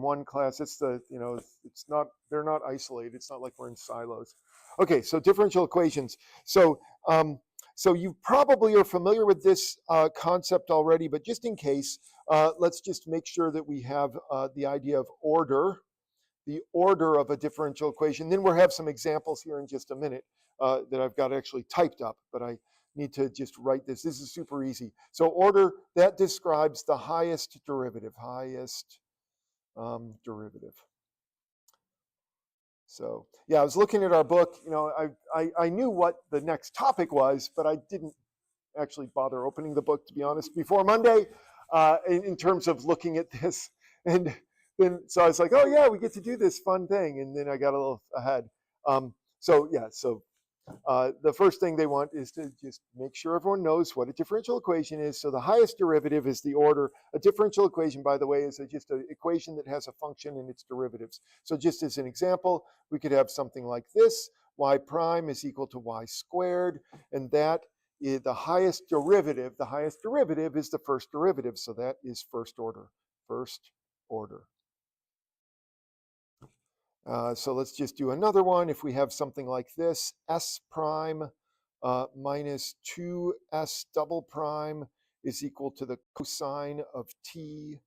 one class. It's the, it's not, they're not isolated. It's not like we're in silos. Okay, so differential equations. So, so you probably are familiar with this concept already, but just in case, let's just make sure that we have the idea of order, the order of a differential equation. Then we'll have some examples here in just a minute that I've got actually typed up, but I need to just write this. This is super easy. So order, that describes the highest derivative, derivative. So yeah, I was looking at our book. I knew what the next topic was, but I didn't actually bother opening the book, to be honest, before Monday in terms of looking at this. And then, so I was like, oh yeah, we get to do this fun thing. And then I got a little ahead. So the first thing they want is to just make sure everyone knows what a differential equation is. So the highest derivative is the order. A differential equation, by the way, is just an equation that has a function and its derivatives. So just as an example, we could have something like this: y prime is equal to y squared, and that is the highest derivative. The highest derivative is the first derivative, so that is first order. First order. So let's just do another one. If we have something like this, s prime minus 2s double prime is equal to the cosine of t,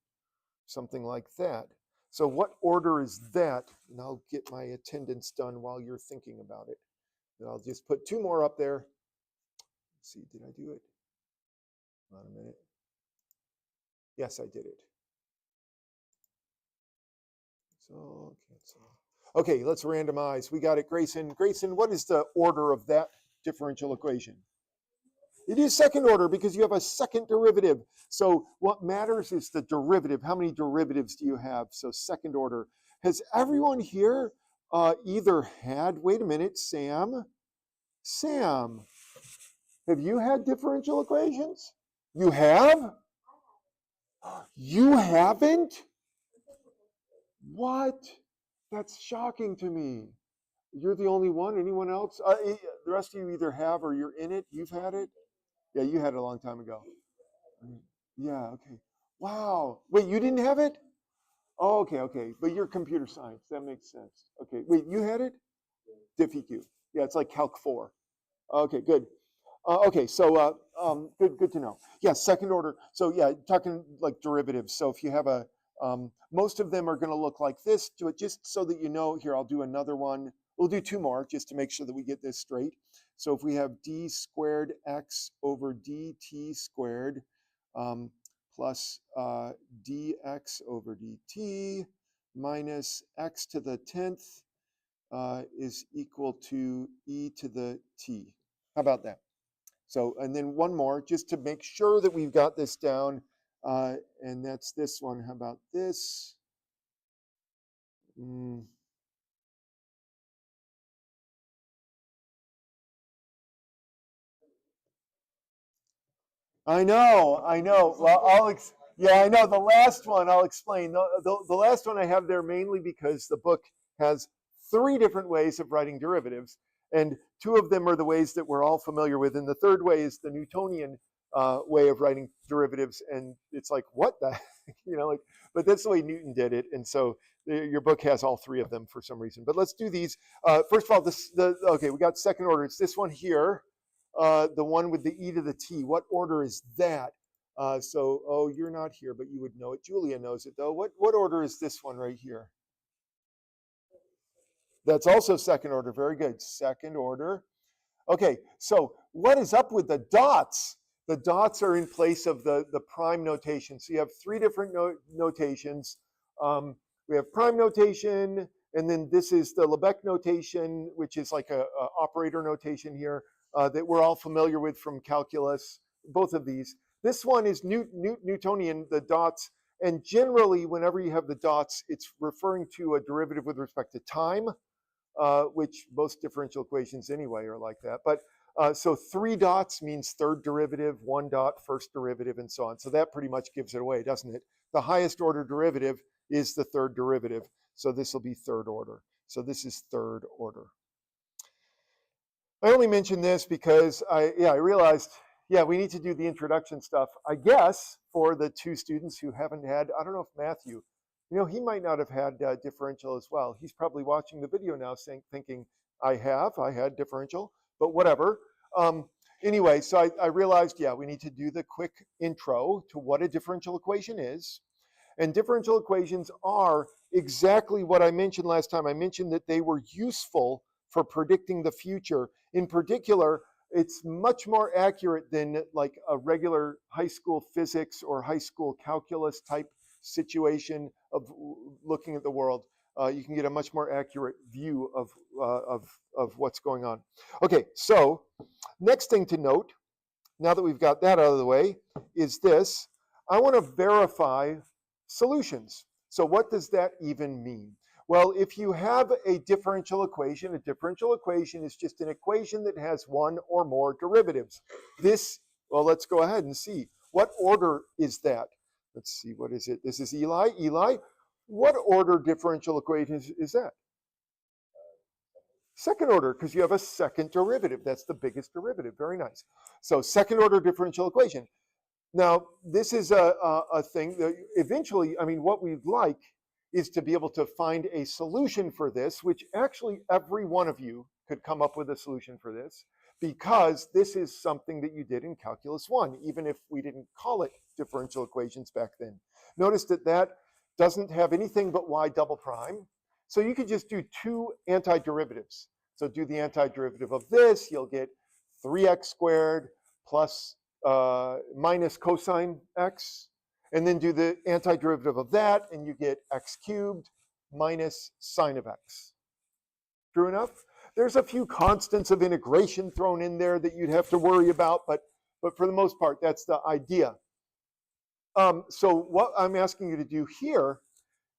something like that. So what order is that? And I'll get my attendance done while you're thinking about it. And I'll just put two more up there. Let's see, did I do it? Hold on a minute. Yes, I did it. So cancel. Okay, let's randomize. We got it, Grayson. Grayson, what is the order of that differential equation? It is second order because you have a second derivative. So what matters is the derivative. How many derivatives do you have? So second order. Has everyone here either had, wait a minute, Sam, have you had differential equations? You have? You haven't? What? That's shocking to me. You're the only one. Anyone else? The rest of you either have or you're in it. You've had it? Yeah, you had it a long time ago. Yeah, okay. Wow. Wait, you didn't have it? Oh, okay. But you're computer science. That makes sense. Okay. Wait, you had it? DiffEq. Yeah, it's like Calc 4. Okay, good. Okay, so good to know. Yeah, second order. So yeah, talking like derivatives. So if you have a, most of them are going to look like this. Do it just so that you know. Here, I'll do another one. We'll do two more just to make sure that we get this straight. So if we have d squared x over dt squared plus dx over dt minus x to the 10th is equal to e to the t. How about that? So, and then one more, just to make sure that we've got this down, and that's this one. How about this? I know. Well, yeah, I know. The last one, I'll explain. The last one I have there mainly because the book has 3 different ways of writing derivatives, and 2 of them are the ways that we're all familiar with, and the third way is the Newtonian way of writing derivatives, and it's like, what the heck? Like, but that's the way Newton did it, and so your book has all 3 of them for some reason. But let's do these. First of all, okay, we got second order. It's this one here. The one with the e to the t. What order is that? Oh, you're not here, but you would know it. Julia knows it, though. What order is this one right here? That's also second order. Very good. Second order. Okay, so what is up with the dots? The dots are in place of the prime notation. So you have 3 different notations. We have prime notation, and then this is the Lebesgue notation, which is like a operator notation here. That we're all familiar with from calculus, both of these. This one is Newtonian, the dots, and generally whenever you have the dots, it's referring to a derivative with respect to time, which most differential equations anyway are like that. But so 3 dots means third derivative, 1 dot, first derivative, and so on. So that pretty much gives it away, doesn't it? The highest order derivative is the third derivative. So this will be third order. So this is third order. I only mention this because I realized, we need to do the introduction stuff, I guess, for the 2 students who haven't had, I don't know if Matthew, You know, he might not have had differential as well. He's probably watching the video now thinking, I had differential, but whatever. Anyway, so I realized, yeah, we need to do the quick intro to what a differential equation is. And differential equations are exactly what I mentioned last time. I mentioned that they were useful for predicting the future. In particular, it's much more accurate than like a regular high school physics or high school calculus type situation of looking at the world. You can get a much more accurate view of what's going on. Okay, so next thing to note, now that we've got that out of the way, is this. I want to verify solutions. So what does that even mean? Well, if you have a differential equation is just an equation that has one or more derivatives. Well, let's go ahead and see. What order is that? Let's see, what is it? This is Eli. Eli, what order differential equation is that? Second order, because you have a second derivative. That's the biggest derivative. Very nice. So second order differential equation. Now, this is a thing that eventually, I mean, what we'd like is to be able to find a solution for this, which actually every one of you could come up with a solution for this, because this is something that you did in Calculus 1, even if we didn't call it differential equations back then. Notice that that doesn't have anything but y double prime. So you could just do two antiderivatives. So do the antiderivative of this, you'll get 3x squared plus minus cosine x, and then do the antiderivative of that, and you get x cubed minus sine of x. True enough? There's a few constants of integration thrown in there that you'd have to worry about, but for the most part, that's the idea. So what I'm asking you to do here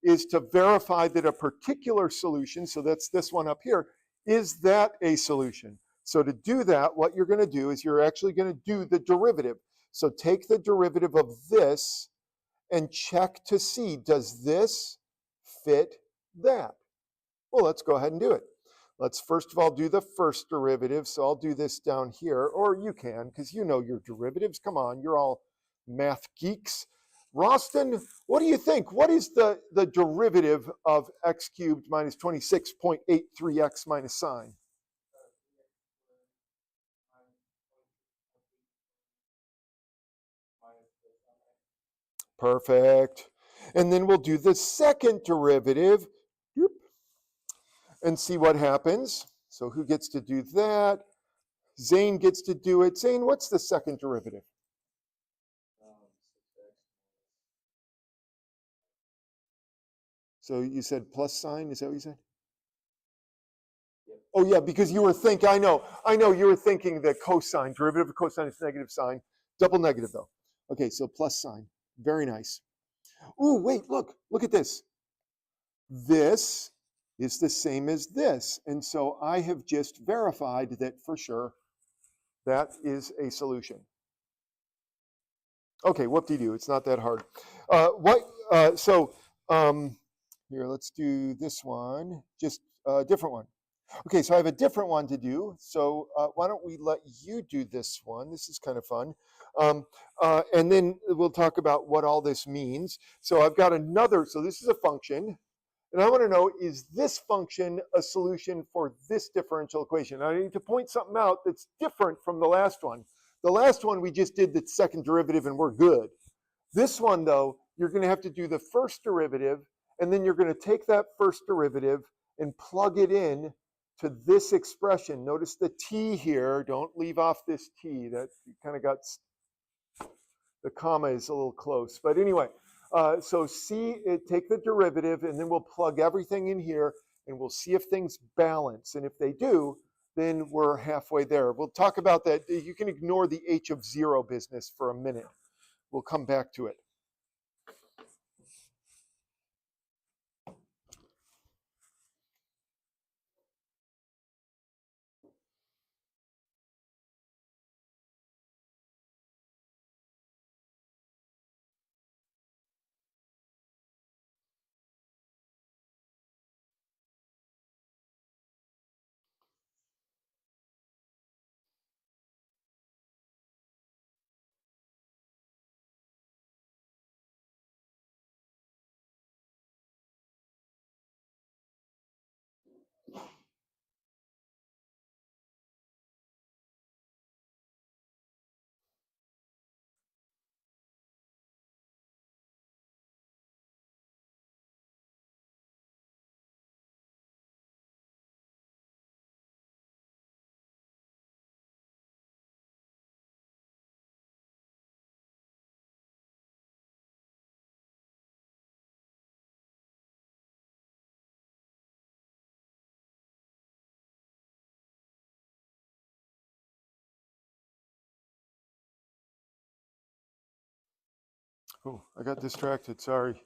is to verify that a particular solution, so that's this one up here, is that a solution? So to do that, what you're going to do is you're actually going to do the derivative. So take the derivative of this and check to see, does this fit that? Well, let's go ahead and do it. Let's first of all do the first derivative. So I'll do this down here, or you can, because you know your derivatives. Come on, you're all math geeks. Roston, what do you think? What is the derivative of x cubed minus 26.83x minus sine? Perfect. And then we'll do the second derivative and see what happens. So who gets to do that? Zane gets to do it. Zane, what's the second derivative? So you said plus sign, is that what you said? Oh yeah, because you were thinking, I know, you were thinking the cosine, derivative of cosine is negative sine, double negative though. Okay, so plus sign, very nice. Ooh, wait, look at this. This is the same as this. And so I have just verified that for sure that is a solution. Okay, whoop-de-doo, it's not that hard. Here, let's do this one, just a different one. Okay, so I have a different one to do. So why don't we let you do this one? This is kind of fun. And then we'll talk about what all this means. So I've got another, so this is a function. And I want to know, is this function a solution for this differential equation? I need to point something out that's different from the last one. The last one, we just did the second derivative and we're good. This one, though, you're going to have to do the first derivative, and then you're going to take that first derivative and plug it in to this expression. Notice the t here. Don't leave off this t. That kind of got, the comma is a little close. But anyway, so take the derivative, and then we'll plug everything in here, and we'll see if things balance. And if they do, then we're halfway there. We'll talk about that. You can ignore the h of 0 business for a minute. We'll come back to it. Oh, I got distracted, sorry.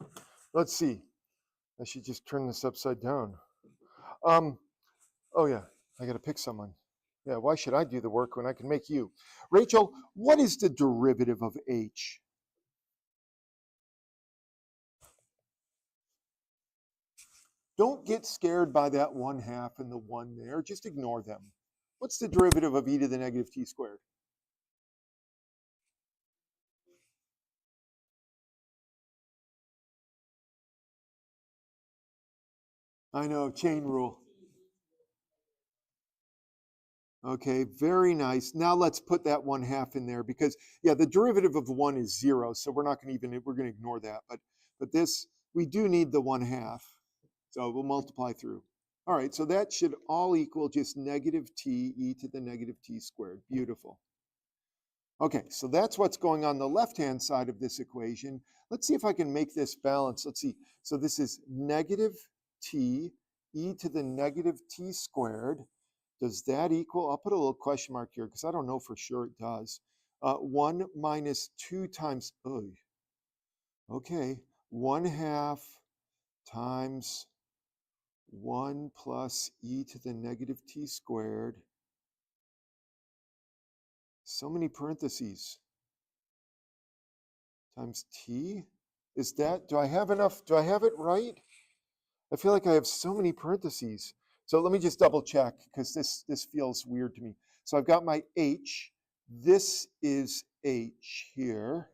Let's see. I should just turn this upside down. Oh yeah, I gotta pick someone. Yeah, why should I do the work when I can make you? Rachel, what is the derivative of h? Don't get scared by that 1/2 and the 1 there. Just ignore them. What's the derivative of e to the negative t squared? I know, chain rule. Okay, very nice. Now let's put that 1/2 in there because, yeah, the derivative of 1 is 0, so we're not going to we're going to ignore that. But this, we do need the 1/2, so we'll multiply through. All right, so that should all equal just negative t e to the negative t squared. Beautiful. Okay, so that's what's going on the left-hand side of this equation. Let's see if I can make this balance. Let's see. So this is negative t e to the negative t squared. Does that equal, I'll put a little question mark here because I don't know for sure it does. 1 minus 2 times, oh, okay, 1/2 times 1 plus e to the negative t squared. So many parentheses. Times t? Is that, do I have enough, do I have it right? I feel like I have so many parentheses. So let me just double check because this feels weird to me. So I've got my h. This is h here.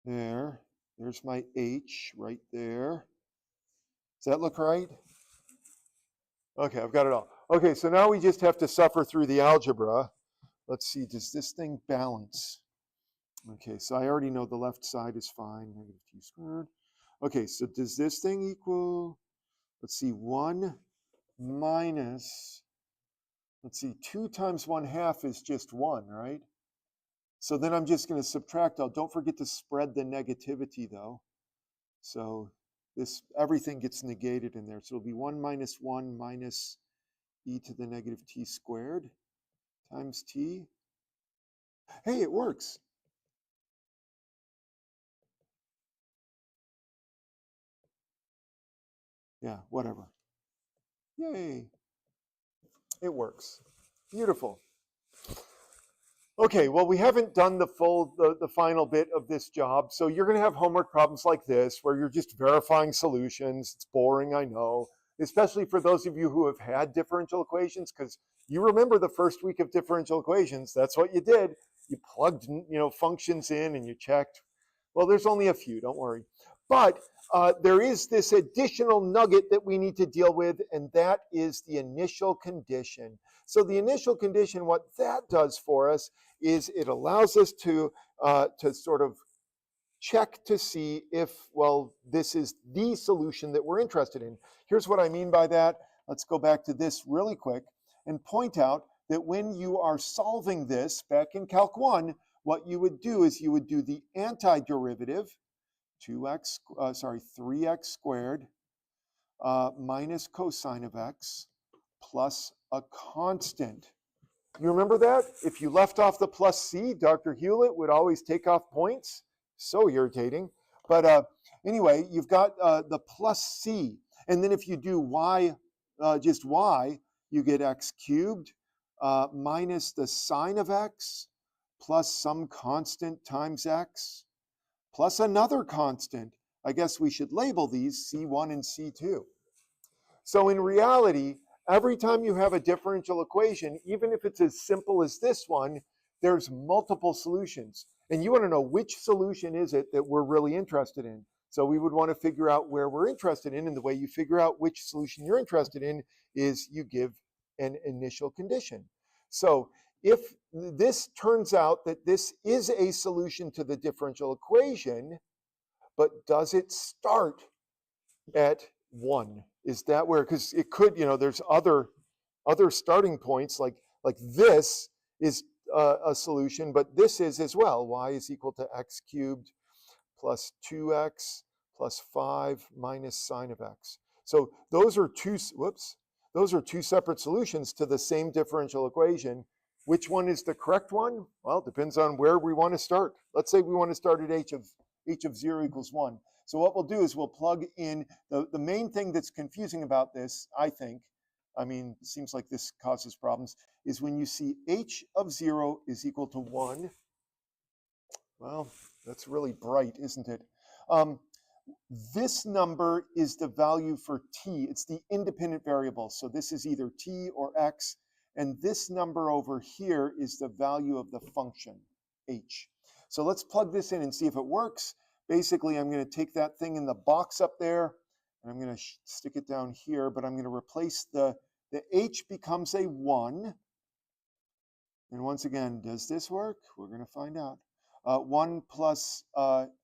There. There's my h right there. Does that look right? Okay, I've got it all. Okay, so now we just have to suffer through the algebra. Let's see, does this thing balance? Okay, so I already know the left side is fine, negative t squared. Okay, so does this thing equal, let's see, 1 minus, let's see, 2 times 1/2 is just 1, right? So then I'm just going to subtract out. Don't forget to spread the negativity, though. So this, everything gets negated in there. So it'll be 1 minus 1 minus e to the negative t squared times t. Hey, it works. Yeah, whatever. Yay. It works. Beautiful. Okay, well, we haven't done the final bit of this job. So you're going to have homework problems like this where you're just verifying solutions. It's boring, I know, especially for those of you who have had differential equations, because you remember the first week of differential equations. That's what you did. You plugged, functions in and you checked. Well, there's only a few, don't worry. But there is this additional nugget that we need to deal with, and that is the initial condition. So the initial condition, what that does for us is it allows us to sort of check to see if, well, this is the solution that we're interested in. Here's what I mean by that. Let's go back to this really quick and point out that when you are solving this back in Calc 1, what you would do is you would do the antiderivative, 3x squared minus cosine of x plus a constant. You remember that? If you left off the plus c, Dr. Hewlett would always take off points. So irritating. But anyway, you've got the plus c. And then if you do y, just y, you get x cubed minus the sine of x plus some constant times x plus another constant. I guess we should label these C1 and C2. So in reality, every time you have a differential equation, even if it's as simple as this one, there's multiple solutions. And you want to know which solution is it that we're really interested in. So we would want to figure out where we're interested in, and the way you figure out which solution you're interested in is you give an initial condition. So if this turns out that this is a solution to the differential equation, but does it start at 1? Is that where, because it could, there's other starting points, like this is a solution, but this is as well. Y is equal to x cubed plus 2x plus 5 minus sine of x. So those are two separate solutions to the same differential equation. Which one is the correct one? Well, it depends on where we want to start. Let's say we want to start at h of h of 0 equals 1. So what we'll do is we'll plug in the main thing that's confusing about this, I think, I mean, it seems like this causes problems, is when you see h of 0 is equal to 1. Well, that's really bright, isn't it? This number is the value for t. It's the independent variable. So this is either t or x. And this number over here is the value of the function, h. So let's plug this in and see if it works. Basically, I'm going to take that thing in the box up there, and I'm going to stick it down here, but I'm going to replace the h becomes a 1. And once again, does this work? We're going to find out. 1 plus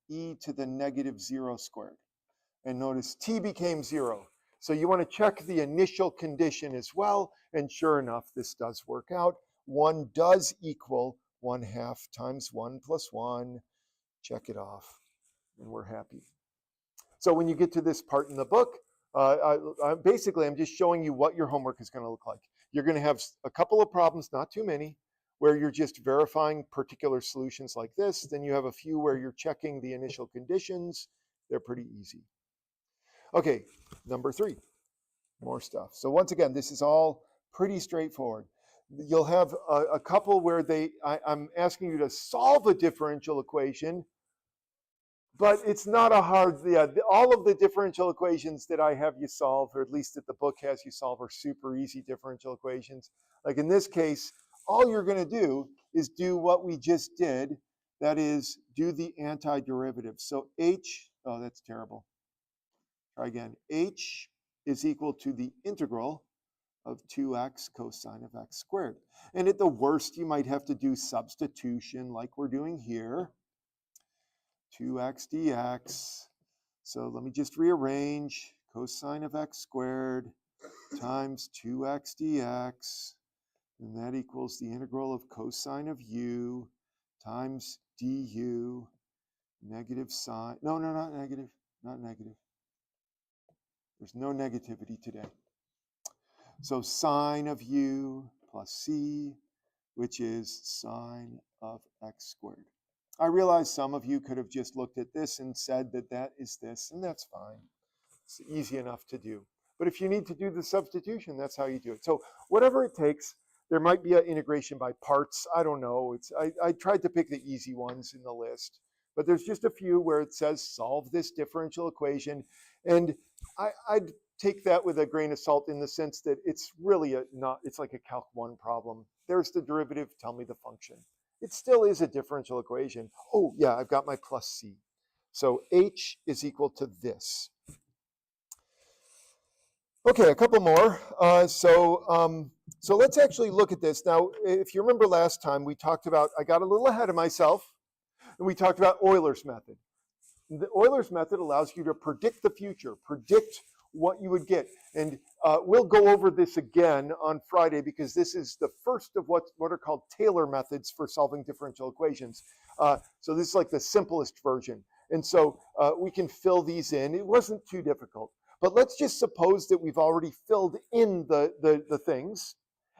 e to the negative 0 squared. And notice t became 0. So you want to check the initial condition as well. And sure enough, this does work out. 1 does equal 1/2 times 1 plus 1. Check it off. And we're happy. So when you get to this part in the book, basically, I'm just showing you what your homework is going to look like. You're going to have a couple of problems, not too many, where you're just verifying particular solutions like this. Then you have a few where you're checking the initial conditions. They're pretty easy. Okay, number 3, more stuff. So once again, this is all pretty straightforward. You'll have a couple where I'm asking you to solve a differential equation, but it's not a hard, all of the differential equations that I have you solve, or at least that the book has you solve, are super easy differential equations. Like in this case, all you're going to do is do what we just did. That is, do the antiderivative. So h, oh, that's terrible. Try again. H is equal to the integral of 2x cosine of x squared. And at the worst, you might have to do substitution like we're doing here. 2x dx. So let me just rearrange. Cosine of x squared times 2x dx. And that equals the integral of cosine of u times du. Negative sine. No, not negative. Not negative. There's no negativity today. So sine of u plus c, which is sine of x squared. I realize some of you could have just looked at this and said that that is this, and that's fine. It's easy enough to do. But if you need to do the substitution, that's how you do it. So whatever it takes, there might be an integration by parts. I don't know. I tried to pick the easy ones in the list. But there's just a few where it says solve this differential equation. And I'd take that with a grain of salt in the sense that it's really it's like a Calc 1 problem. There's the derivative, tell me the function. It still is a differential equation. Oh, yeah, I've got my plus c. So h is equal to this. Okay, a couple more. So let's actually look at this. Now, if you remember last time, we talked about, I got a little ahead of myself, and we talked about Euler's method. The Euler's method allows you to predict the future, predict what you would get. And we'll go over this again on Friday because this is the first of what are called Taylor methods for solving differential equations. So this is like the simplest version. And so we can fill these in. It wasn't too difficult. But let's just suppose that we've already filled in the things,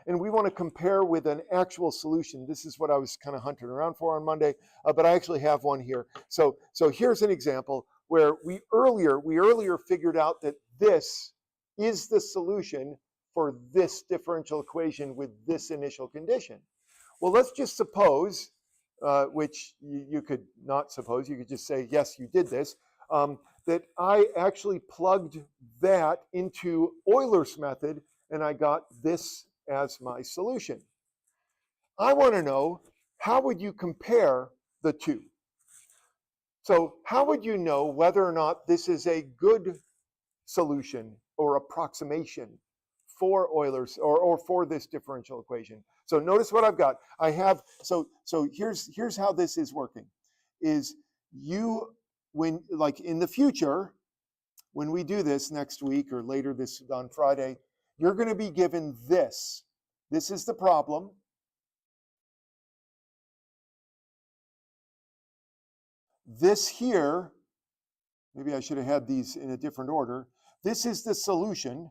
and we want to compare with an actual solution. This is what I was kind of hunting around for on Monday, but I actually have one here. So here's an example where we earlier figured out that this is the solution for this differential equation with this initial condition. Well, let's just suppose, which you could not suppose, you could just say, yes, you did this, that I actually plugged that into Euler's method and I got this as my solution. I want to know, how would you compare the two? So how would you know whether or not this is a good solution or approximation for Euler's or for this differential equation? So notice what I've got. I have, so here's how this is working. Is when, like in the future, when we do this next week or later this on Friday, you're going to be given this. This is the problem. This here, maybe I should have had these in a different order. This is the solution.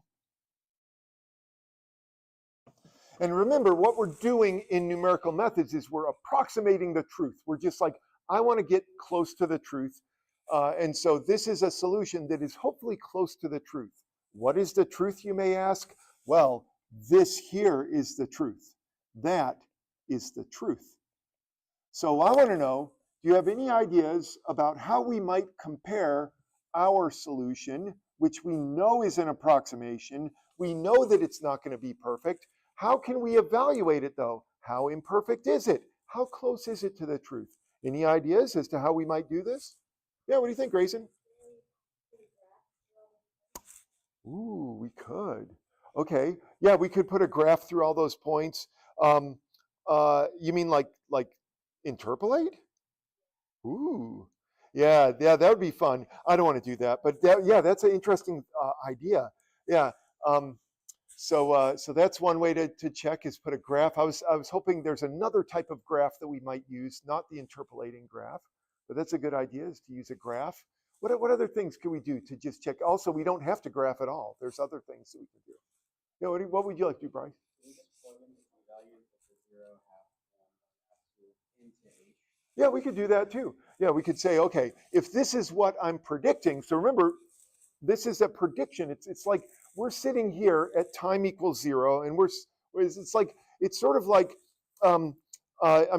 And remember, what we're doing in numerical methods is we're approximating the truth. We're just like, I want to get close to the truth. And so this is a solution that is hopefully close to the truth. What is the truth, you may ask? Well, this here is the truth. That is the truth. So I want to know, do you have any ideas about how we might compare our solution, which we know is an approximation? We know that it's not going to be perfect. How can we evaluate it though? How imperfect is it? How close is it to the truth? Any ideas as to how we might do this? Yeah, what do you think, Grayson? Ooh, we could. Okay, yeah, we could put a graph through all those points. Um, you mean like interpolate? Ooh, yeah, that would be fun. I don't want to do that, but yeah, that's an interesting idea. Yeah. Um, so that's one way to check is put a graph. I was hoping there's another type of graph that we might use, not the interpolating graph, but that's a good idea is to use a graph. What other things can we do to just check? Also, we don't have to graph at all. There's other things that we can do. Yeah, what would you like to do, Bryce? Yeah, we could do that too. Yeah, we could say, okay, if this is what I'm predicting, so remember, this is a prediction. It's like we're sitting here at time equals 0, and it's like it's sort of like I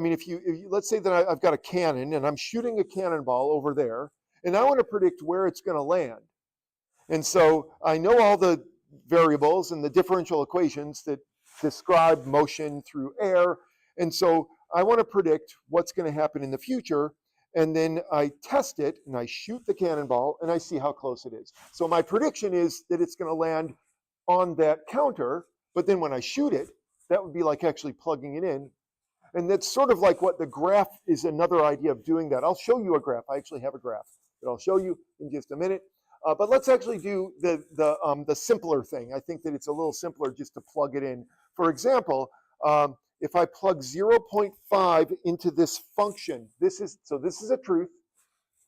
mean, if you let's say that I've got a cannon and I'm shooting a cannonball over there, and I want to predict where it's going to land, and so I know all the variables and the differential equations that describe motion through air, and so I want to predict what's going to happen in the future. And then I test it and I shoot the cannonball and I see how close it is. So my prediction is that it's going to land on that counter, but then when I shoot it, that would be like actually plugging it in. And that's sort of like what the graph is, another idea of doing that. I'll show you a graph. I actually have a graph that I'll show you in just a minute. But let's actually do the simpler thing. I think that it's a little simpler just to plug it in. For example, if I plug 0.5 into this function, this is a truth.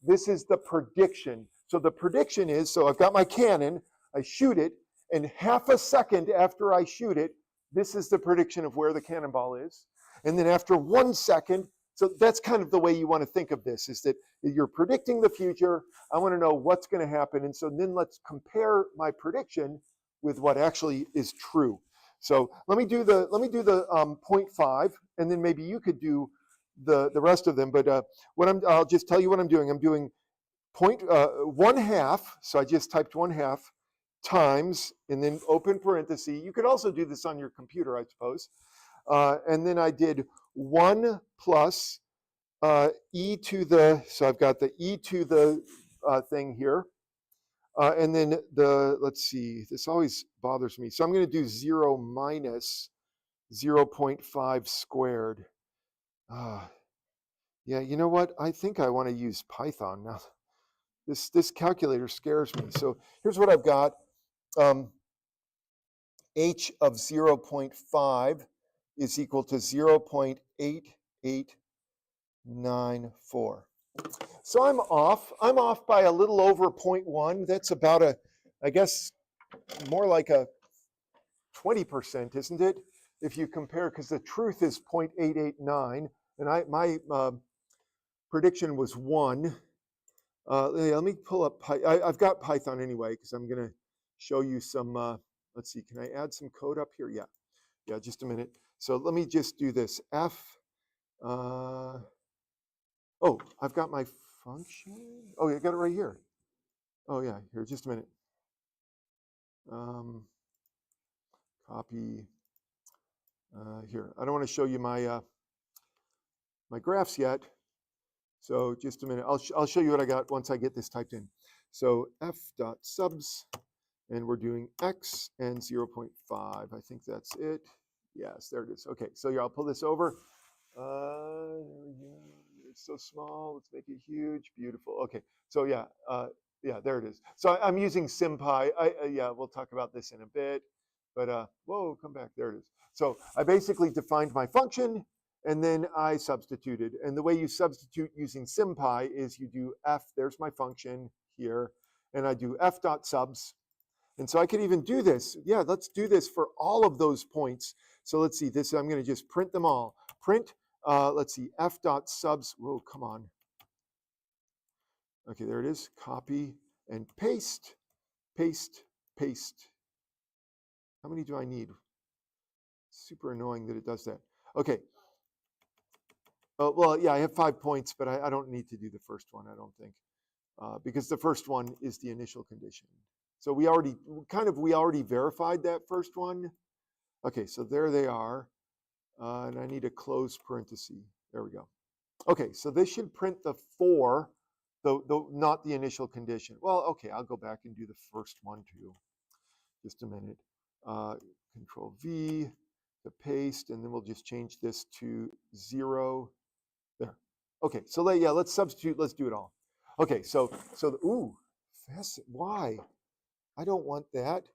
This is the prediction. So the prediction is, so I've got my cannon, I shoot it, and half a second after I shoot it, this is the prediction of where the cannonball is. And then after 1 second, so that's kind of the way you want to think of this, is that you're predicting the future. I want to know what's going to happen. And so then let's compare my prediction with what actually is true. So let me do the 0.5, and then maybe you could do the rest of them. But I'll just tell you what I'm doing. I'm doing 1/2. So I just typed 1/2 times, and then open parenthesis. You could also do this on your computer, I suppose. And then I did 1 plus e to the. So I've got the e to the thing here. And then let's see, this always bothers me. So I'm going to do 0 minus 0.5 squared. Yeah, you know what? I think I want to use Python now. This calculator scares me. So here's what I've got. H of 0.5 is equal to 0.8894. So I'm off by a little over 0.1. That's about I guess, more like a 20%, isn't it? If you compare, because the truth is 0.889, and my prediction was 1. Let me pull up, I've got Python anyway, because I'm going to show you some, let's see, can I add some code up here? Yeah, just a minute. So let me just do this. Oh, I've got my function. Oh, I got it right here. Oh yeah, here, just a minute. Copy here. I don't want to show you my my graphs yet. So just a minute. I'll show you what I got once I get this typed in. So f.subs, and we're doing x and 0.5. I think that's it. Yes, there it is. Okay, so yeah, I'll pull this over. It's so small. Let's make it huge. Beautiful. Okay, so yeah, there it is. So I'm using SymPy. Yeah, we'll talk about this in a bit. But whoa, come back. There it is. So I basically defined my function, and then I substituted. And the way you substitute using SymPy is you do f, there's my function here, and I do f.subs. And so I could even do this. Yeah, let's do this for all of those points. So let's see, this, I'm going to just print them all. Print, let's see, f.subs. Whoa, come on. Okay, there it is. Copy and paste, paste, paste. How many do I need? Super annoying that it does that. Okay. Oh, well, yeah, I have 5 points, but I don't need to do the first one, I don't think, because the first one is the initial condition. So we already verified that first one. Okay, so there they are, and I need a close parenthesis. There we go. Okay, so this should print the 4, not the initial condition. Well, okay, I'll go back and do the first one too. Just a minute. Control V to paste, and then we'll just change this to 0. There. Okay, so let's substitute. Let's do it all. Okay, ooh, why? I don't want that.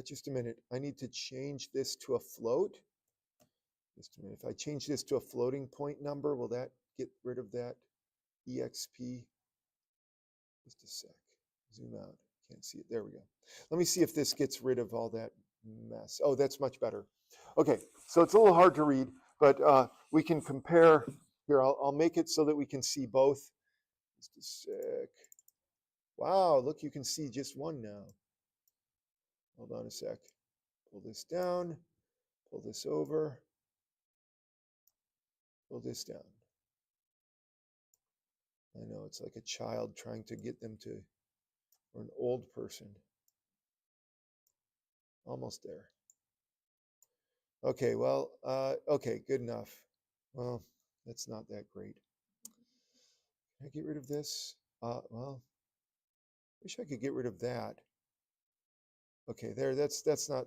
Just a minute. I need to change this to a float. Just a minute. If I change this to a floating point number, will that get rid of that EXP? Just a sec. Zoom out. Can't see it. There we go. Let me see if this gets rid of all that mess. Oh, that's much better. Okay, so it's a little hard to read, but we can compare. Here, I'll make it so that we can see both. Just a sec. Wow, look, you can see just one now. Hold on a sec. Pull this down, pull this over, pull this down. I know, it's like a child trying to get them to, or an old person. Almost there. Okay, well, okay, good enough. Well, that's not that great. Can I get rid of this? Well, wish I could get rid of that. Okay, there, that's not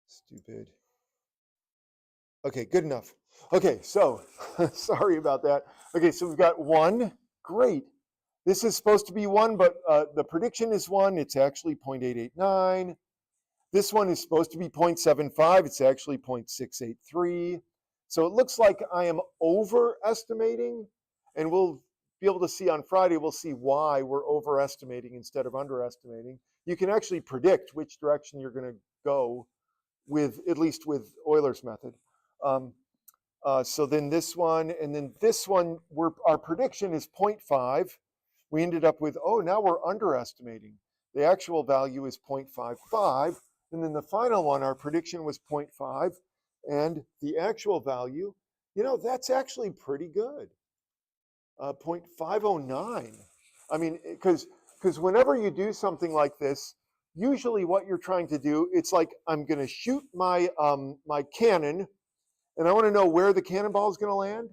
stupid. Okay, good enough. Okay, so sorry about that. Okay, so we've got 1. Great. This is supposed to be 1, but the prediction is 1. It's actually 0.889. This one is supposed to be 0.75. It's actually 0.683. So it looks like I am overestimating, and we'll be able to see on Friday, we'll see why we're overestimating instead of underestimating. You can actually predict which direction you're going to go with, at least with Euler's method. So then this one, and then this one, our prediction is 0.5. We ended up with, oh, now we're underestimating. The actual value is 0.55. And then the final one, our prediction was 0.5. And the actual value, that's actually pretty good. 0.509. I mean, because whenever you do something like this, usually what you're trying to do, it's like I'm going to shoot my my cannon, and I want to know where the cannonball is going to land.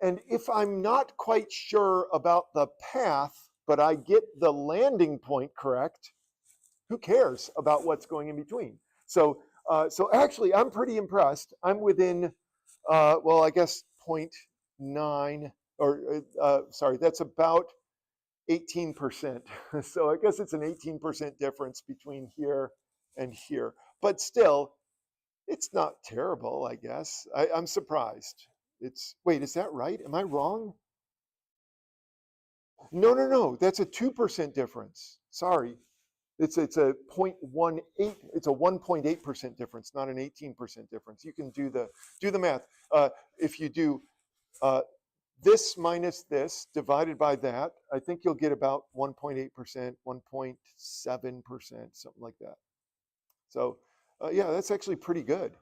And if I'm not quite sure about the path, but I get the landing point correct, who cares about what's going in between? So actually, I'm pretty impressed. I'm within, well, I guess 0.9, or sorry, that's about 18%. So I guess it's an 18% difference between here and here. But still, it's not terrible, I guess. I'm surprised. Wait, is that right? Am I wrong? No. That's a 2% difference. Sorry. It's a 0.18. It's a 1.8% difference, not an 18% difference. You can do the math. If you do this minus this divided by that, I think you'll get about 1.8%, 1.7%, something like that. So yeah, that's actually pretty good.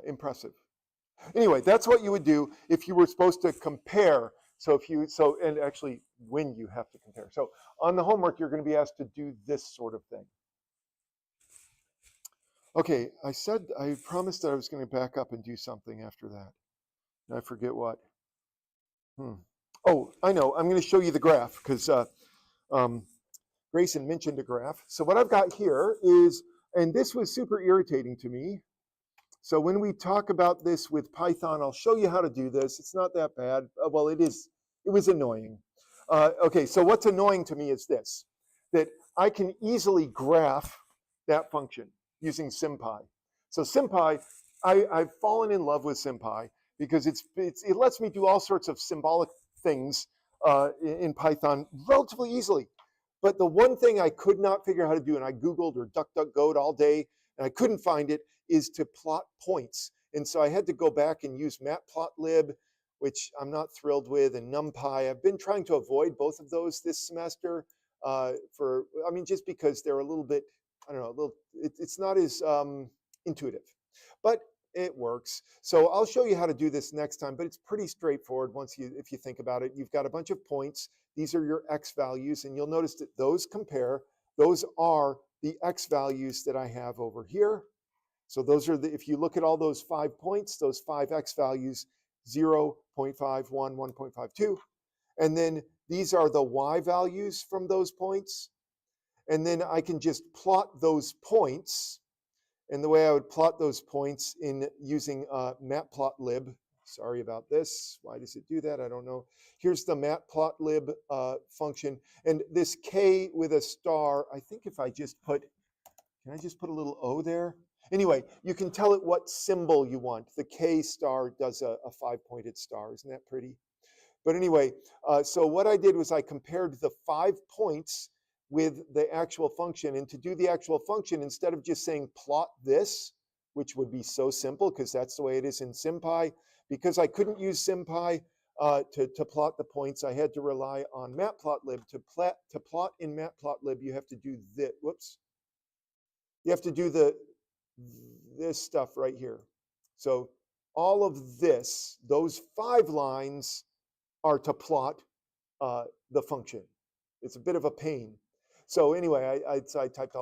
Impressive. Anyway, that's what you would do if you were supposed to compare. And actually when you have to compare. So on the homework, you're going to be asked to do this sort of thing. Okay, I promised that I was going to back up and do something after that. And I forget what. Oh, I know. I'm going to show you the graph because Grayson mentioned a graph. So what I've got here is, and this was super irritating to me. So when we talk about this with Python, I'll show you how to do this. It's not that bad. Well, it was annoying. Okay, so what's annoying to me is this, that I can easily graph that function using SymPy. So SymPy, I've fallen in love with SymPy because it lets me do all sorts of symbolic things in Python relatively easily. But the one thing I could not figure out how to do, and I Googled or DuckDuckGo'd all day, and I couldn't find it, is to plot points. And so I had to go back and use matplotlib which I'm not thrilled with, and NumPy. I've been trying to avoid both of those this semester just because they're a little bit, I don't know, it's not as intuitive, but it works. So I'll show you how to do this next time, but it's pretty straightforward if you think about it. You've got a bunch of points. These are your X values, and you'll notice that those compare. Those are the X values that I have over here. So those are if you look at all those 5 points, those 5 X values, 0, 0.51, 1.52. And then these are the Y values from those points. And then I can just plot those points. And the way I would plot those points in using matplotlib, sorry about this. Why does it do that? I don't know. Here's the matplotlib function. And this K with a star, I think if I just put, can I just put a little O there? Anyway, you can tell it what symbol you want. The K star does a 5-pointed star. Isn't that pretty? But anyway, so what I did was I compared the 5 points with the actual function. And to do the actual function, instead of just saying plot this, which would be so simple because that's the way it is in SymPy, because I couldn't use SymPy to plot the points, I had to rely on matplotlib. To plot in matplotlib, you have to do this. Whoops. You have to do this stuff right here. So all of this, those 5 lines are to plot the function. It's a bit of a pain. So anyway, I typed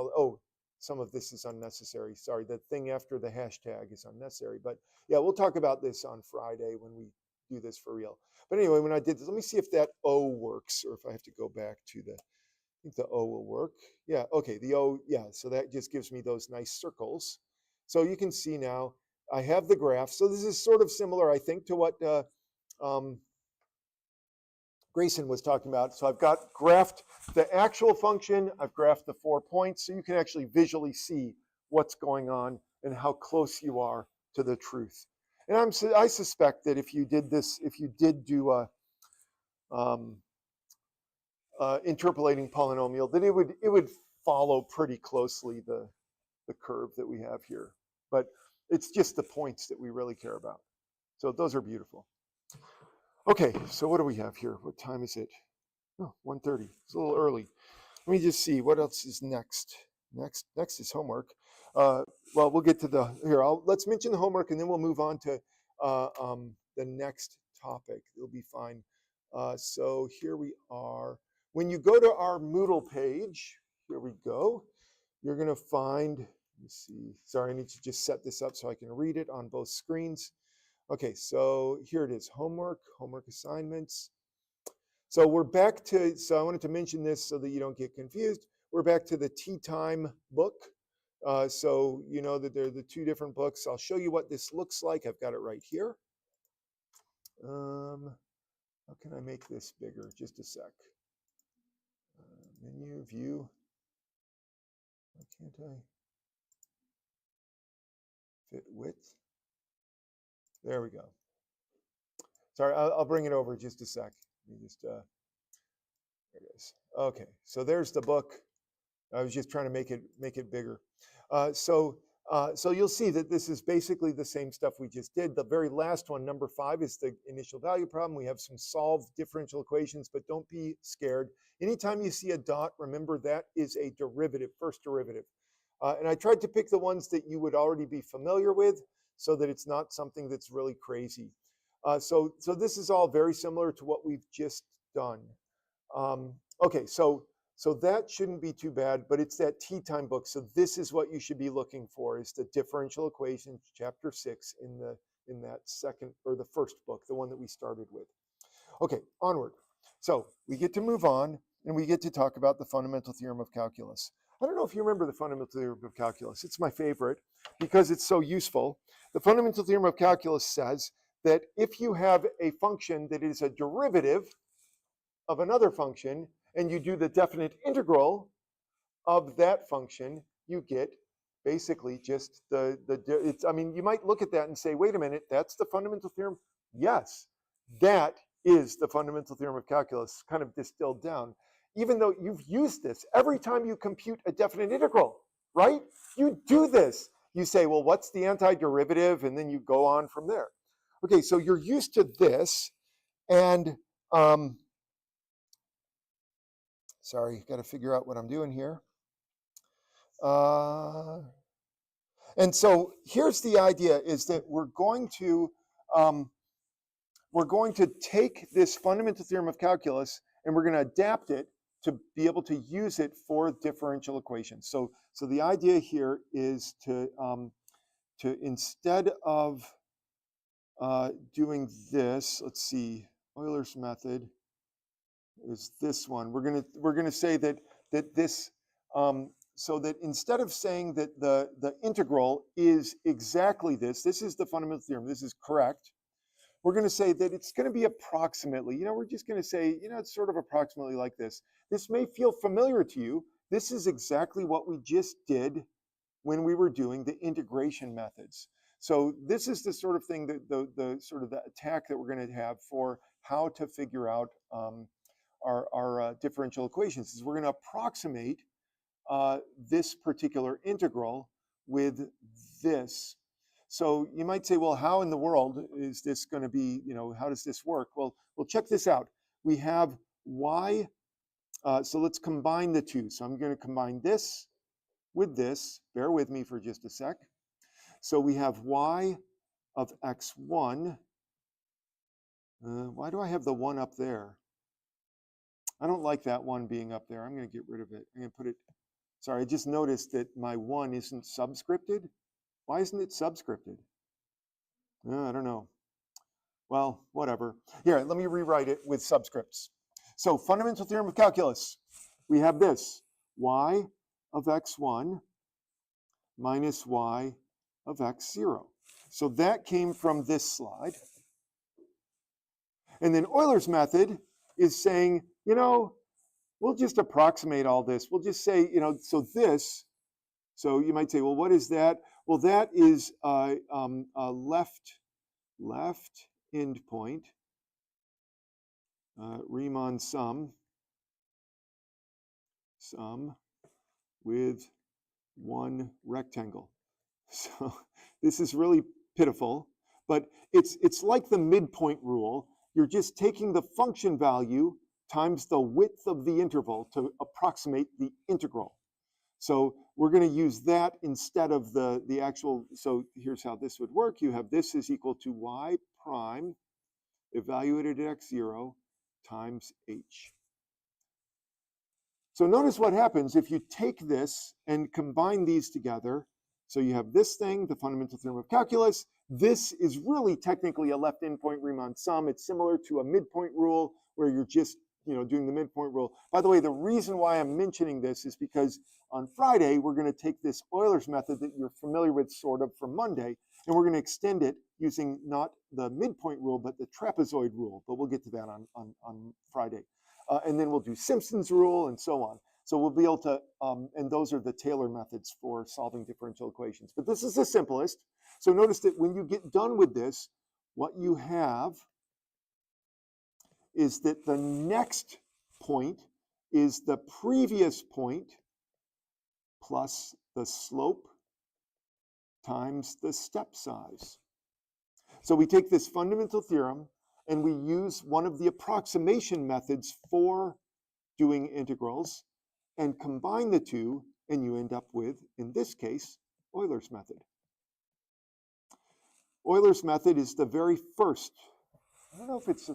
some of this is unnecessary. Sorry, the thing after the hashtag is unnecessary. But yeah, we'll talk about this on Friday when we do this for real. But anyway, when I did this, let me see if that O works, or if I have to go back to I think the O will work. Yeah, okay, the O, yeah, so that just gives me those nice circles. So you can see now I have the graph. So this is sort of similar, I think, to what Grayson was talking about. So I've graphed the actual function, I've graphed the 4 points, so you can actually visually see what's going on and how close you are to the truth. And I suspect that if you did this, if you did do interpolating polynomial, that it would follow pretty closely the curve that we have here. But it's just the points that we really care about. So those are beautiful. Okay, so what do we have here? What time is it? Oh, 1:30. It's a little early. Let me just see what else is next. Next is homework. Well, we'll get to let's mention the homework and then we'll move on to the next topic. It'll be fine. So here we are. When you go to our Moodle page, here we go. You're going to find, let me see. Sorry, I need to just set this up so I can read it on both screens. Okay, so here it is, homework assignments. So we're back to, so I wanted to mention this so that you don't get confused. We're back to the Tea Time book. So you know that they're the 2 different books. I'll show you what this looks like. I've got it right here. How can I make this bigger? Just a sec. Menu, view. Why can't I fit width? There we go. Sorry, I'll bring it over just a sec. Let me just, there it is. Okay, so there's the book. I was just trying to make it bigger. So you'll see that this is basically the same stuff we just did. The very last one, number 5, is the initial value problem. We have some solved differential equations, but don't be scared. Anytime you see a dot, remember that is a derivative, first derivative. And I tried to pick the ones that you would already be familiar with so that it's not something that's really crazy. So this is all very similar to what we've just done. Okay, so that shouldn't be too bad, but it's that Tea Time book. So this is what you should be looking for, is the differential equations, chapter 6 in that second or the first book, the one that we started with. Okay, onward. So we get to move on and we get to talk about the fundamental theorem of calculus. I don't know if you remember the fundamental theorem of calculus. It's my favorite because it's so useful. The fundamental theorem of calculus says that if you have a function that is a derivative of another function, and you do the definite integral of that function, you get basically just I mean, you might look at that and say, wait a minute, that's the fundamental theorem? Yes, that is the fundamental theorem of calculus, kind of distilled down. Even though you've used this every time you compute a definite integral, right? You do this. You say, well, what's the antiderivative? And then you go on from there. Okay, so you're used to this, and sorry, got to figure out what I'm doing here. And so here's the idea: is that we're going to take this fundamental theorem of calculus and we're going to adapt it to be able to use it for differential equations. So the idea here is to instead of doing this, let's see, Euler's method is this one. We're gonna say that this so that instead of saying that the integral is exactly this is the fundamental theorem, this is correct. We're going to say that it's going to be approximately, we're just going to say, it's sort of approximately like this. This may feel familiar to you. This is exactly what we just did when we were doing the integration methods. So this is the sort of thing that the sort of the attack that we're going to have for how to figure out our differential equations. Is we're going to approximate this particular integral with this. So you might say, well, how in the world is this going to be, how does this work? Well, check this out. We have y, so let's combine the two. So I'm going to combine this with this. Bear with me for just a sec. So we have y of x1. Why do I have the 1 up there? I don't like that 1 being up there. I'm going to get rid of it. I'm going to put it, sorry, I just noticed that my 1 isn't subscripted. Why isn't it subscripted? I don't know. Well, whatever. Here, let me rewrite it with subscripts. So fundamental theorem of calculus. We have this, y of x1 minus y of x0. So that came from this slide. And then Euler's method is saying, we'll just approximate all this. We'll just say, so this, so you might say, well, what is that? Well, that is a left endpoint, Riemann sum with one rectangle. So this is really pitiful, but it's like the midpoint rule. You're just taking the function value times the width of the interval to approximate the integral. So we're going to use that instead of the actual, so here's how this would work. You have this is equal to y prime evaluated at x0 times h. So notice what happens if you take this and combine these together. So you have this thing, the fundamental theorem of calculus. This is really technically a left endpoint Riemann sum. It's similar to a midpoint rule where you're just doing the midpoint rule. By the way, the reason why I'm mentioning this is because on Friday, we're going to take this Euler's method that you're familiar with sort of from Monday, and we're going to extend it using not the midpoint rule, but the trapezoid rule. But we'll get to that on Friday. And then we'll do Simpson's rule and so on. So we'll be able to, and those are the Taylor methods for solving differential equations. But this is the simplest. So notice that when you get done with this, what you have is that the next point is the previous point plus the slope times the step size. So we take this fundamental theorem and we use one of the approximation methods for doing integrals and combine the two, and you end up with, in this case, Euler's method. Euler's method is the very first, I don't know if it's,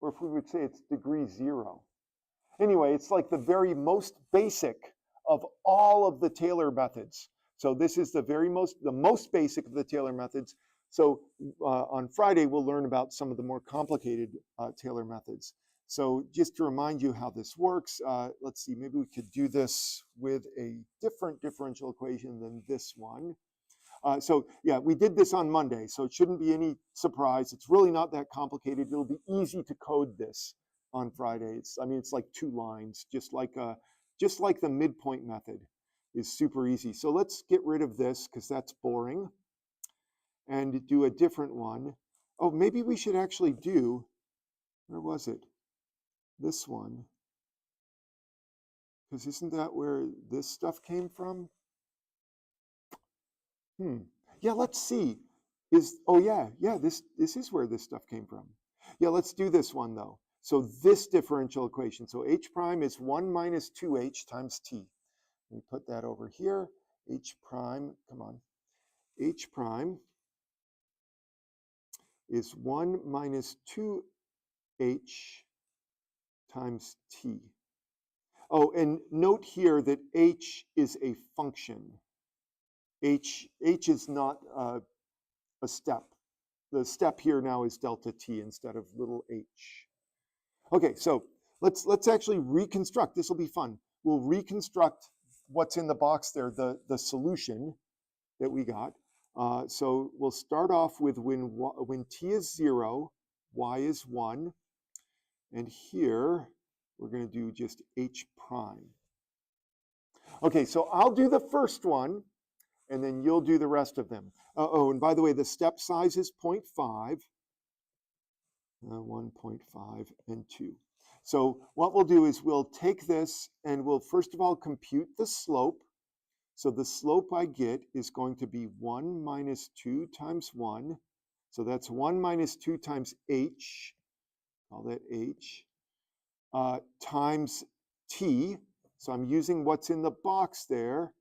or if we would say it's degree 0. Anyway, it's like the very most basic of all of the Taylor methods. So this is the most basic of the Taylor methods. So on Friday, we'll learn about some of the more complicated Taylor methods. So just to remind you how this works, let's see, maybe we could do this with a different differential equation than this one. So yeah, we did this on Monday, so it shouldn't be any surprise. It's really not that complicated. It'll be easy to code this on Friday. It's like 2 lines, just like the midpoint method is super easy. So let's get rid of this because that's boring and do a different one. Oh, maybe we should actually do, where was it? This one. Because isn't that where this stuff came from? Yeah, let's see. oh yeah, this is where this stuff came from. Yeah, let's do this one though. So this differential equation, so h prime is 1 minus 2h times t. We put that over here. H prime, come on. H prime is 1 minus 2h times t. Oh, and note here that h is a function. H is not a step. The step here now is delta t instead of little h. Okay, so let's actually reconstruct. This will be fun. We'll reconstruct what's in the box there, the solution that we got. So we'll start off with when t is 0, y is 1. And here we're going to do just h prime. Okay, so I'll do the first one, and then you'll do the rest of them. Oh, and by the way, the step size is 0.5, 1.5, and 2. So what we'll do is we'll take this and we'll first of all compute the slope. So the slope I get is going to be 1 minus 2 times 1. So that's 1 minus 2 times h, call that h, times t. So I'm using what's in the box there.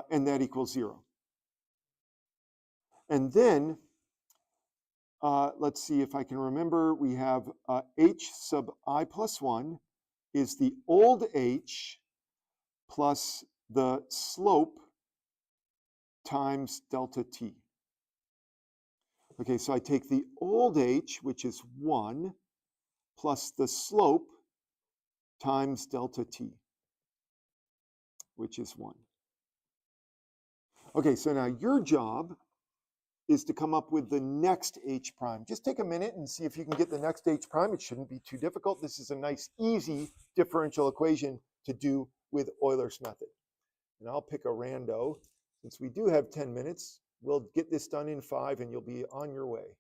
And that equals 0. And then, let's see if I can remember, we have h sub I plus 1 is the old h plus the slope times delta t. Okay, so I take the old h, which is 1, plus the slope times delta t, which is 1. Okay, so now your job is to come up with the next h prime. Just take a minute and see if you can get the next h prime. It shouldn't be too difficult. This is a nice, easy differential equation to do with Euler's method. And I'll pick a rando. Since we do have 10 minutes, we'll get this done in 5 and you'll be on your way.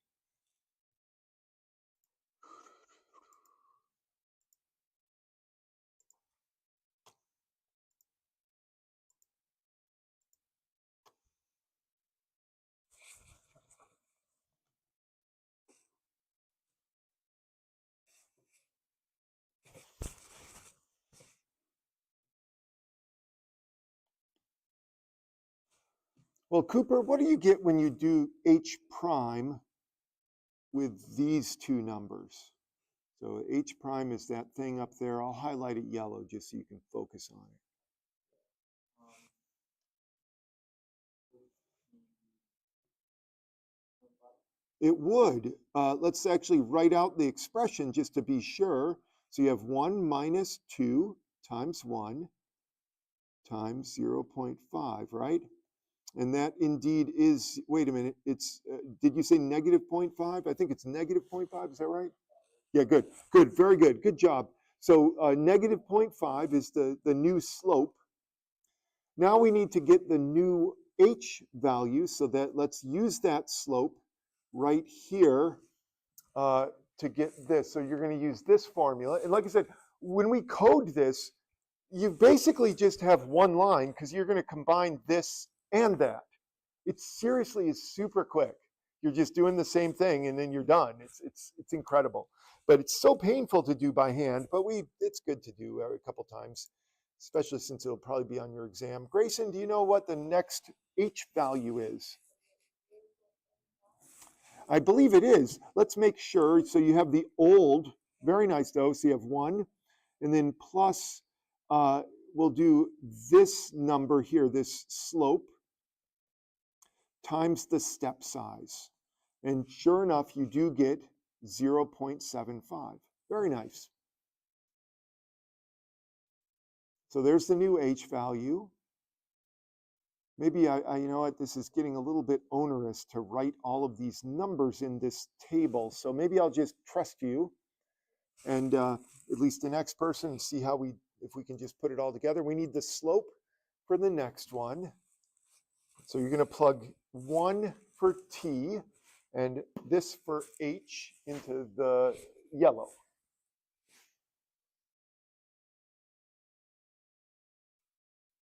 Well, Cooper, what do you get when you do h prime with these two numbers? So h prime is that thing up there. I'll highlight it yellow just so you can focus on it. It would. Let's actually write out the expression just to be sure. So you have 1 minus 2 times 1 times 0.5, right? And that indeed is, wait a minute, it's, did you say negative 0.5? I think it's negative 0.5, is that right? Yeah, good, very good, good job. So negative 0.5 is the new slope. Now we need to get the new h value, so that let's use that slope right here to get this. So you're going to use this formula. And like I said, when we code this, you basically just have one line because you're going to combine this and that. It seriously is super quick. You're just doing the same thing and then you're done. It's incredible. But it's so painful to do by hand, but it's good to do a couple times, especially since it'll probably be on your exam. Grayson, do you know what the next h value is? I believe it is. Let's make sure. So you have the old, very nice though. So you have 1, and then plus, we'll do this number here, this slope, times the step size. And sure enough, you do get 0.75. Very nice. So there's the new h value. Maybe you know what, this is getting a little bit onerous to write all of these numbers in this table. So maybe I'll just trust you and at least the next person, see how if we can just put it all together. We need the slope for the next one. So you're going to plug 1 for t and this for h into the yellow.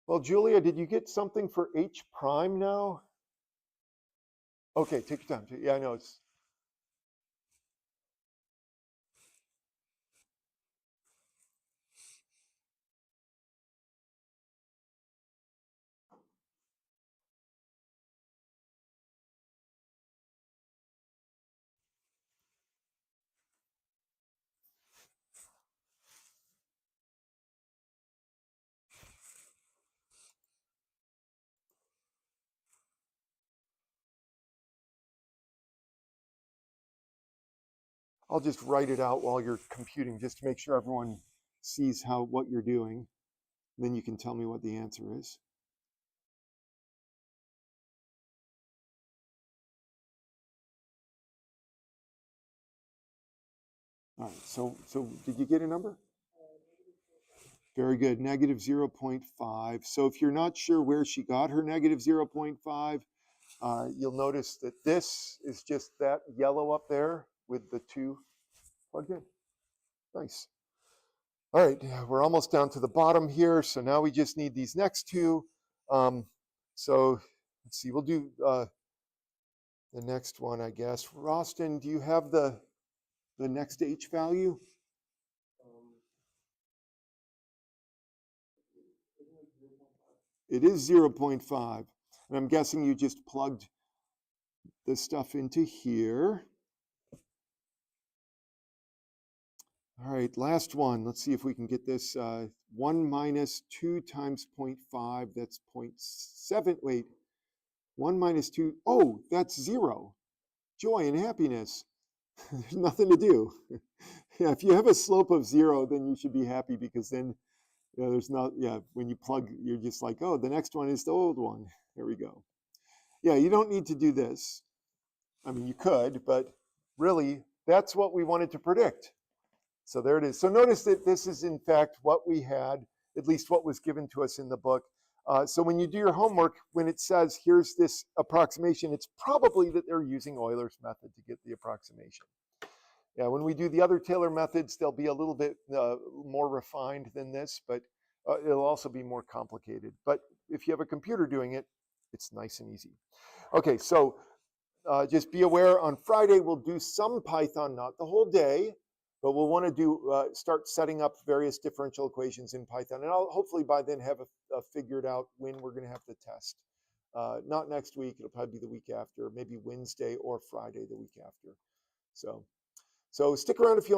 Well, Julia, did you get something for h prime now? Okay, take your time. Yeah, I know it's. I'll just write it out while you're computing, just to make sure everyone sees what you're doing. Then you can tell me what the answer is. All right, so did you get a number? Very good, negative 0.5. So if you're not sure where she got her negative 0.5, you'll notice that this is just that yellow up there with the 2 plugged in. Nice. All right, we're almost down to the bottom here. So now we just need these next 2. So let's see, we'll do the next one, I guess. Rostin, do you have the next H value? It is 0.5. And I'm guessing you just plugged the stuff into here. All right, last one. Let's see if we can get this. 1 minus 2 times 0.5, that's 0.7. Wait, 1 minus 2. Oh, that's 0. Joy and happiness. There's nothing to do. Yeah, if you have a slope of 0, then you should be happy, because then there's not, when you plug, you're just like, oh, the next one is the old one. There we go. Yeah, you don't need to do this. I mean, you could, but really, that's what we wanted to predict. So there it is. So notice that this is, in fact, what we had, at least what was given to us in the book. So when you do your homework, when it says, here's this approximation, it's probably that they're using Euler's method to get the approximation. Yeah, when we do the other Taylor methods, they'll be a little bit more refined than this, but it'll also be more complicated. But if you have a computer doing it, it's nice and easy. Okay, so just be aware, on Friday we'll do some Python, not the whole day, but we'll want to do start setting up various differential equations in Python, and I'll hopefully by then have figured out when we're going to have the test. Not next week; it'll probably be the week after, maybe Wednesday or Friday the week after. So stick around if you want.